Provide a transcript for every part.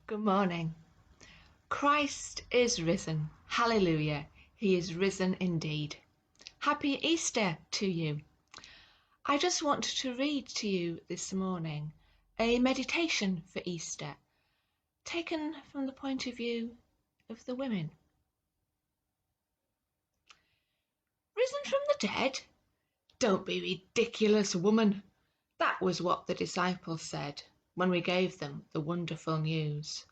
Good morning. Christ is risen. Hallelujah. He is risen indeed. Happy Easter to you. I just want to read to you this morning a meditation for Easter, taken from the point of view of the women. Risen from the dead? Don't be ridiculous, woman. That was what the disciples said when we gave them the wonderful news.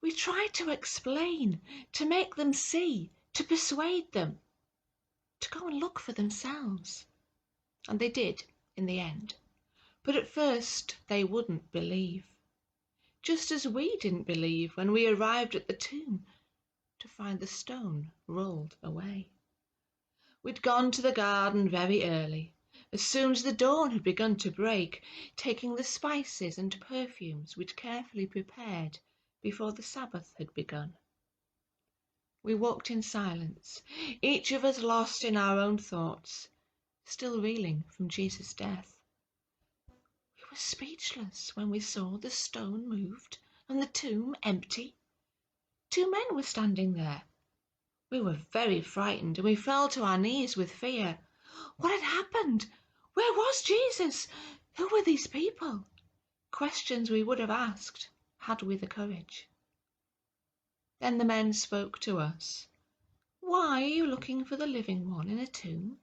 We tried to explain, to make them see, to persuade them, to go and look for themselves. And they did in the end. But at first they wouldn't believe. Just as we didn't believe when we arrived at the tomb to find the stone rolled away. We'd gone to the garden very early, as soon as the dawn had begun to break, taking the spices and perfumes we'd carefully prepared before the Sabbath had begun. We walked in silence, each of us lost in our own thoughts, still reeling from Jesus' death. We were speechless when we saw the stone moved and the tomb empty. 2 men were standing there. We were very frightened and we fell to our knees with fear. What had happened? Where was Jesus? Who were these people? Questions we would have asked had we the courage. Then the men spoke to us. Why are you looking for the living one in a tomb?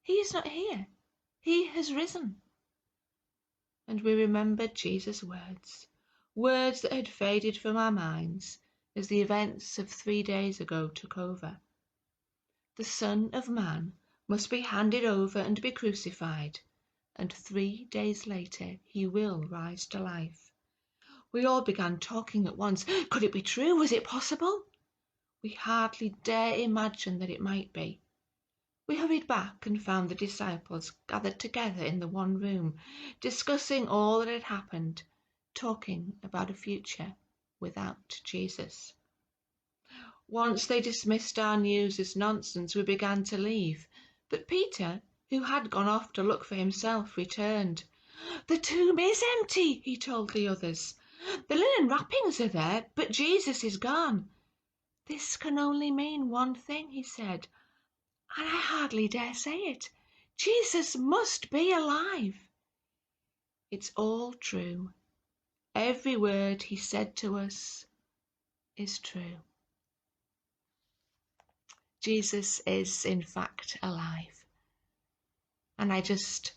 He is not here. He has risen. And we remembered Jesus' words that had faded from our minds as the events of 3 days ago took over. The Son of Man must be handed over and be crucified, and 3 days later he will rise to life. We all began talking at once. Could it be true? Was it possible? We hardly dare imagine that it might be. We hurried back and found the disciples gathered together in the one room, discussing all that had happened, talking about a future without Jesus. Once they dismissed our news as nonsense, we began to leave. But Peter, who had gone off to look for himself, returned. The tomb is empty, he told the others. The linen wrappings are there, but Jesus is gone. This can only mean one thing, he said, and I hardly dare say it. Jesus must be alive. It's all true. Every word he said to us is true. Jesus is in fact alive. And I just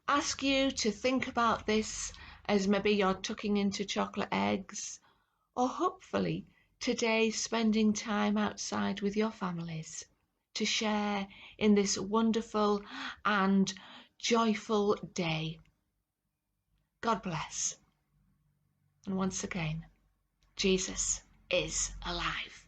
ask you to think about this as maybe you're tucking into chocolate eggs, or hopefully today spending time outside with your families to share in this wonderful and joyful day. God bless. And once again, Jesus is alive.